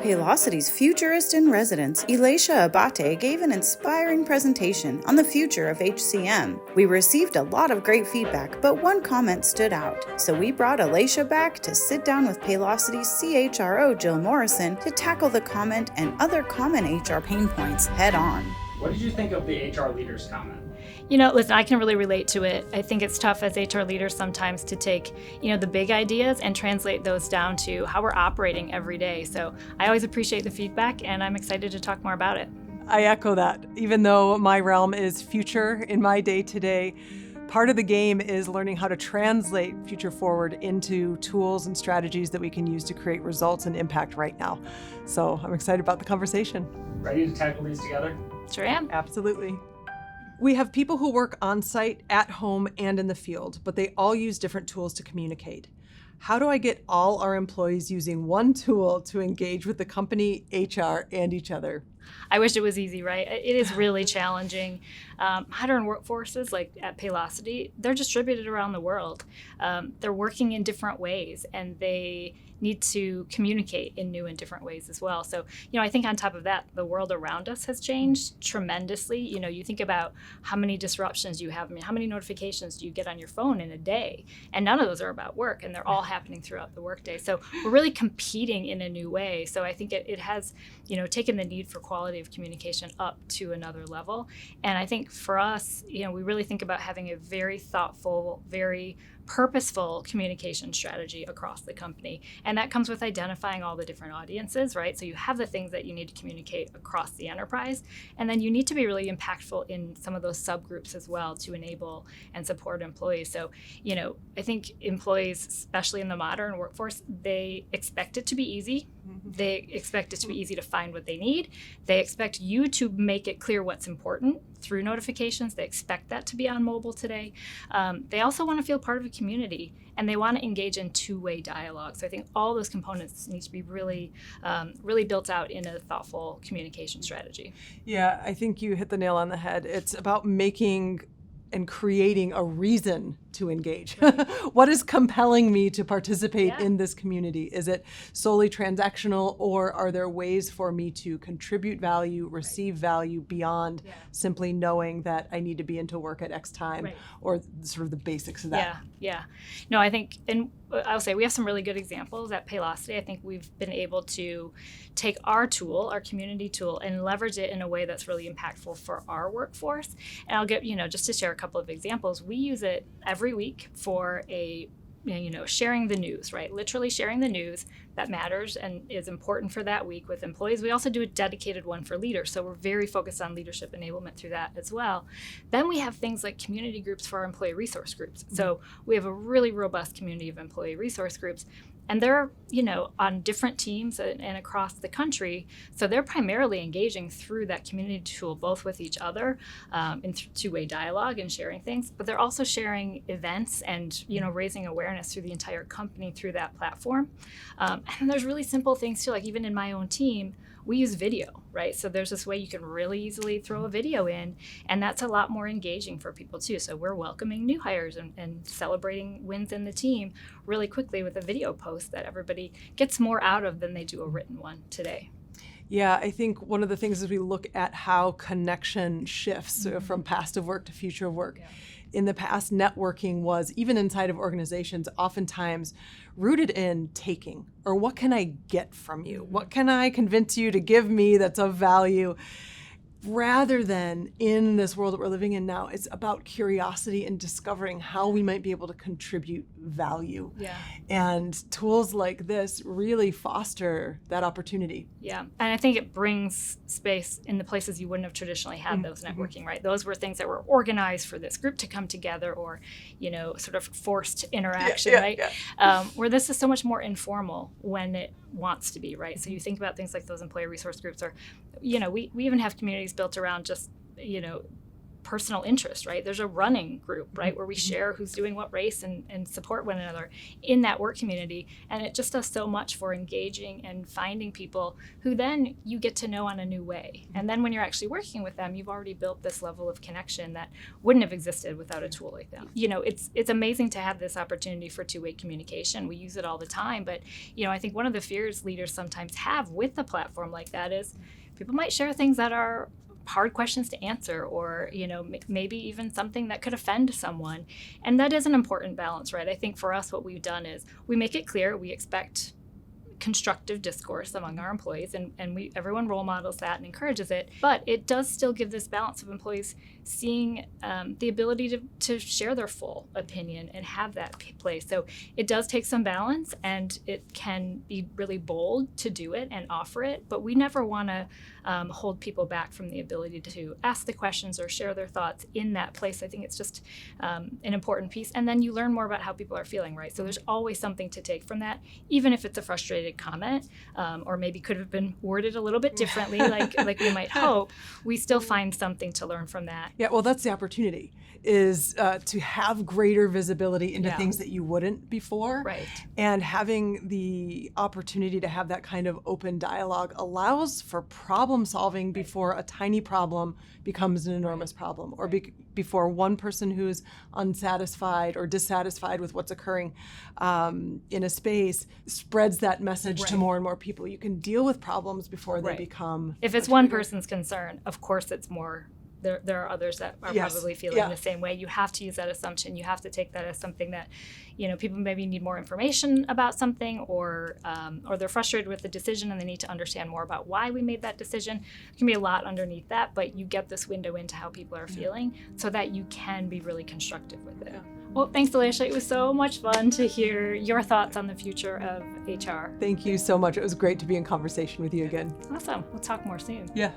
Paylocity's futurist in residence, Elisha Abate, gave an inspiring presentation on the future of HCM. We received a lot of great feedback, but one comment stood out. So we brought Elisha back to sit down with Paylocity's CHRO Jill Morrison to tackle the comment and other common HR pain points head on. What did you think of the HR leaders comment? Listen, I can really relate to it. I think it's tough as HR leaders sometimes to take, the big ideas and translate those down to how we're operating every day. So I always appreciate the feedback, and I'm excited to talk more about it. I echo that. Even though my realm is future in my day-to-day, part of the game is learning how to translate future forward into tools and strategies that we can use to create results and impact right now. So I'm excited about the conversation. Ready to tackle these together? Sure am. Absolutely. We have people who work on-site, at home, and in the field, but they all use different tools to communicate. How do I get all our employees using one tool to engage with the company, HR, and each other? I wish it was easy, right? It is really challenging. Modern workforces like at Paylocity, they're distributed around the world. They're working in different ways, and they need to communicate in new and different ways as well. So, I think on top of that, the world around us has changed tremendously. You think about how many disruptions you have. How many notifications do you get on your phone in a day? And none of those are about work, and they're all happening throughout the workday. So we're really competing in a new way. So I think it has, taken the need for quality of communication up to another level. And I think for us, we really think about having a very thoughtful, very purposeful communication strategy across the company. And that comes with identifying all the different audiences, right? So you have the things that you need to communicate across the enterprise. And then you need to be really impactful in some of those subgroups as well to enable and support employees. So, I think employees, especially in the modern workforce, they expect it to be easy. They expect it to be easy to find what they need. They expect you to make it clear what's important through notifications. They expect that to be on mobile today. They also want to feel part of a community, and they want to engage in two-way dialogue. So I think all those components need to be really, really built out in a thoughtful communication strategy. Yeah, I think you hit the nail on the head. It's about making and creating a reason to engage. What is compelling me to participate in this community? Is it solely transactional, or are there ways for me to contribute value, receive value beyond simply knowing that I need to be into work at X time, or sort of the basics of that? Yeah. No, I think, and I'll say we have some really good examples at Paylocity. I think we've been able to take our tool, our community tool, and leverage it in a way that's really impactful for our workforce. And I'll get, just to share a couple of examples, we use it every week for sharing the news, right? Literally sharing the news that matters and is important for that week with employees. We also do a dedicated one for leaders. So we're very focused on leadership enablement through that as well. Then we have things like community groups for our employee resource groups. So we have a really robust community of employee resource groups. And they're, on different teams and across the country. So they're primarily engaging through that community tool, both with each other in two-way dialogue and sharing things. But they're also sharing events and, raising awareness through the entire company through that platform. And there's really simple things too, like even in my own team, we use video, right? So there's this way you can really easily throw a video in, and that's a lot more engaging for people too. So we're welcoming new hires and celebrating wins in the team really quickly with a video post that everybody gets more out of than they do a written one today. Yeah, I think one of the things is we look at how connection shifts from past of work to future of work. Yeah. In the past, networking was, even inside of organizations, oftentimes rooted in taking, or what can I get from you? What can I convince you to give me that's of value? Rather than in this world that we're living in now, it's about curiosity and discovering how we might be able to contribute value. Yeah. And tools like this really foster that opportunity. Yeah, and I think it brings space in the places you wouldn't have traditionally had those networking, right? Those were things that were organized for this group to come together, or, sort of forced interaction, right? Yeah. Where this is so much more informal when it wants to be, right? So you think about things like those employee resource groups, or, we even have communities built around just, personal interest, right? There's a running group, right, where we share who's doing what race and support one another in that work community. And it just does so much for engaging and finding people who then you get to know on a new way. And then when you're actually working with them, you've already built this level of connection that wouldn't have existed without a tool like that. You know, it's amazing to have this opportunity for two-way communication. We use it all the time, but you know, I think one of the fears leaders sometimes have with a platform like that is people might share things that are hard questions to answer, or you know, maybe even something that could offend someone. And that is an important balance, right? I think for us, what we've done is we make it clear we expect constructive discourse among our employees, and everyone role models that and encourages it, but it does still give this balance of employees seeing the ability to share their full opinion and have that place. So it does take some balance, and it can be really bold to do it and offer it, but we never want to hold people back from the ability to ask the questions or share their thoughts in that place. I think it's just an important piece, and then you learn more about how people are feeling, right? So there's always something to take from that, even if it's a frustrated comment, or maybe could have been worded a little bit differently, like we might hope. We still find something to learn from that. Yeah, well, that's the opportunity, is to have greater visibility into things that you wouldn't before. Right. And having the opportunity to have that kind of open dialogue allows for problem solving before a tiny problem becomes an enormous problem, or before one person who's unsatisfied or dissatisfied with what's occurring in a space spreads that message to more and more people. You can deal with problems before they become... If it's one person's concern, of course it's more... There are others that are probably feeling the same way. You have to use that assumption. You have to take that as something that, you know, people maybe need more information about something, or they're frustrated with the decision and they need to understand more about why we made that decision. There can be a lot underneath that, but you get this window into how people are feeling so that you can be really constructive with it. Yeah. Well, thanks, Alicia. It was so much fun to hear your thoughts on the future of HR. Thank you so much. It was great to be in conversation with you again. Awesome. We'll talk more soon. Yeah.